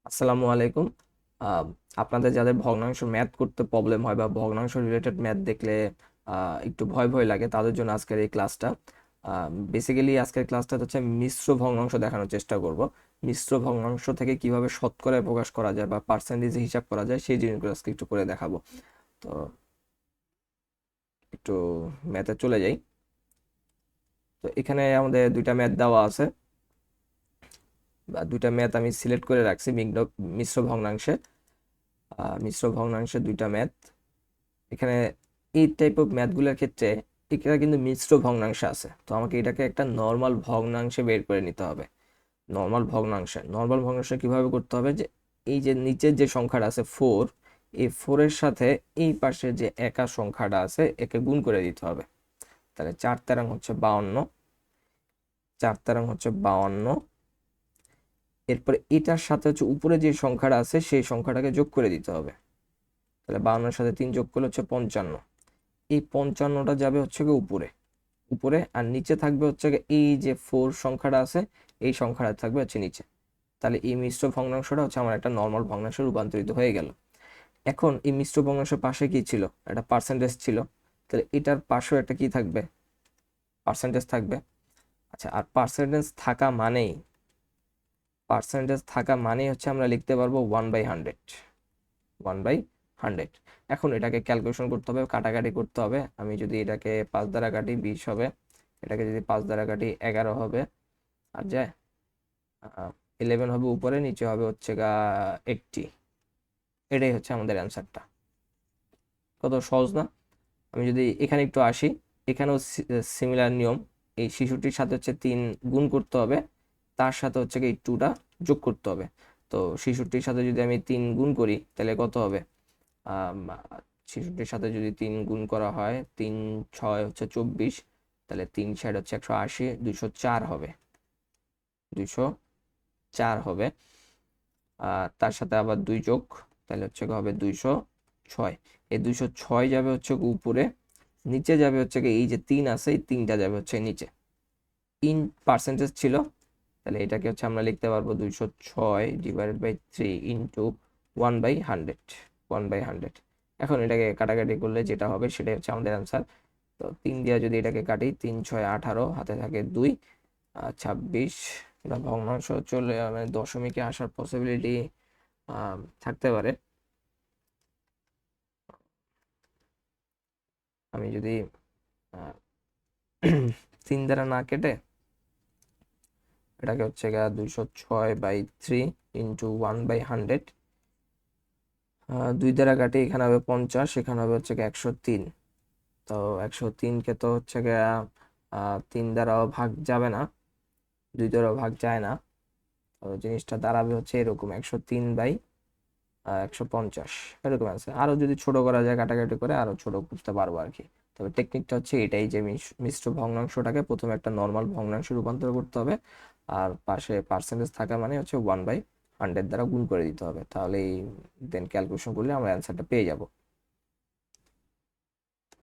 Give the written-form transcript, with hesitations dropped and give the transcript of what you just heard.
আসসালামু আলাইকুম। আহ, আপনাদের যাদের ভগ্নাংশ ম্যাথ করতে প্রবলেম হয় বা ভগ্নাংশ রিলেটেড ম্যাথ দেখলে একটু ভয় ভয় লাগে তাদের জন্য আজকের এই ক্লাসটা। বেসিক্যালি আজকের ক্লাসটা হচ্ছে মিশ্র ভগ্নাংশ দেখানোর চেষ্টা করব। মিশ্র ভগ্নাংশ থেকে কিভাবে শতকরায় প্রকাশ করা যায় বা পার্সেন্টেজে হিসাব করা যায় সেই জিনিসগুলো আজকে একটু করে দেখাবো। তো একটু ম্যাথে চলে যাই। তো এখানে আমাদের দুইটা ম্যাথ দেওয়া আছে বা দুইটা ম্যাথ আমি সিলেক্ট করে রাখছি মিশ্র ভগ্নাংশে। মিশ্র ভগ্নাংশে দুইটা ম্যাথ এখানে। এই টাইপ অফ ম্যাথগুলোর ক্ষেত্রে এটা কিন্তু মিশ্র ভগ্নাংশে আছে, তো আমাকে এটাকে একটা নর্মাল ভগ্নাংশে বের করে নিতে হবে। নর্মাল ভগ্নাংশে কিভাবে করতে হবে, যে এই যে নিচের যে সংখ্যাটা আছে 4, এই 4-এর সাথে এই পাশে যে একা সংখ্যাটা আছে একে গুণ করে দিতে হবে। তাহলে 4 তেরং হচ্ছে 52, 4 তেরং হচ্ছে 52। এরপরে এটার সাথে হচ্ছে উপরে যে সংখ্যাটা আছে সেই সংখ্যাটাকে যোগ করে দিতে হবে। তাহলে 52-এর সাথে 3 যোগ করলে হচ্ছে 55। এই 55টা যাবে হচ্ছে গিয়ে উপরে উপরে, আর নিচে থাকবে হচ্ছে গিয়ে এই যে 4 সংখ্যাটা আছে এই সংখ্যাটা থাকবে হচ্ছে নিচে। তাহলে এই মিশ্র ভগ্নাংশটা হচ্ছে আমার একটা নর্মাল ভগ্নাংশে রূপান্তরিত হয়ে গেল। এখন এই মিশ্র ভগ্নাংশের পাশে কি ছিল, একটা পার্সেন্টেজ ছিল। তাহলে এটার পাশেও একটা কি থাকবে, পার্সেন্টেজ থাকবে। আচ্ছা, আর পার্সেন্টেজ থাকা মানেই হচ্ছে আমরা লিখতে পারবো 1/100, 1/100। এখন এটাকে ক্যালকুলেশন করতে হবে, কাটাকাটি করতে হবে। আমি যদি এটাকে 5 দ্বারা কাটি 20 হবে, এটাকে যদি 5 দ্বারা কাটি 11 হবে, আর যায় 11 হবে উপরে, নিচে হবে হচ্ছে 80। এটাই হচ্ছে আমাদের অ্যান্সারটা। কত সহজ না? আমি যদি এখানে একটু আসি, এখানেও সিমিলার নিয়ম। এই শিশুটির সাথে হচ্ছে 3 গুণ করতে হবে, তার সাথে হচ্ছে এই 2টা যোগ করতে হবে। তো শিশুটির সাথে যদি আমি 3 গুণ করি তাহলে কত হবে? আম, 66-র সাথে যদি 3 গুণ করা হয়, 3 6 হচ্ছে 24, তাহলে 3 6 হচ্ছে 180, 204 হবে, 204 হবে। আর তার সাথে আবার 2 যোগ, তাহলে হচ্ছে হবে 206। এই 206 যাবে হচ্ছে উপরে, নিচে যাবে হচ্ছে এই যে 3 আছে এই 3টা যাবে হচ্ছে নিচে। ইন পার্সেন্টেজ ছিল, তাহলে এটাকে হচ্ছে আমরা লিখতে পারবো 206/3 ইন্টু 1/100, 1/100। এখন এটাকে কাটাকাটি করলে যেটা হবে সেটাই হচ্ছে আমাদের অ্যান্সার। তো 3 দিয়ে যদি এটাকে কাটি, 3 6 18, হাতে থাকে 2, 26। এটা ভগ্নাংশ চলে মানে দশমিকে আসার পসিবিলিটি থাকতে পারে। আমি যদি 3 দ্বারা না কেটে এটাকে হচ্ছে 206/3 ইন্টু 1/100, 2 দ্বারা কাটি, এখানে হবে 50, এখানে হবে হচ্ছে 103। তো 103কে তো হচ্ছে 3 দ্বারাও ভাগ যাবে না, 2 দ্বারাও ভাগ যায় না। তো জিনিসটা দাঁড়াবে হচ্ছে এরকম 103/150, এরকম আছে। আরো যদি ছোট করা যায় কাটাকাটি করে আরো ছোট করতে পারবো আর কি। তবে টেকনিকটা হচ্ছে এটাই, যে মিশ্র ভগ্নাংশটাকে প্রথমে একটা নর্মাল ভগ্নাংশে রূপান্তর করতে হবে, আর পাশে পার্সেন্টেজ থাকা মানে হচ্ছে 1/100 দ্বারা গুণ করে দিতে হবে। তাহলেই দেন ক্যালকুলেশন করলে আমরা অ্যান্সারটা পেয়ে যাব।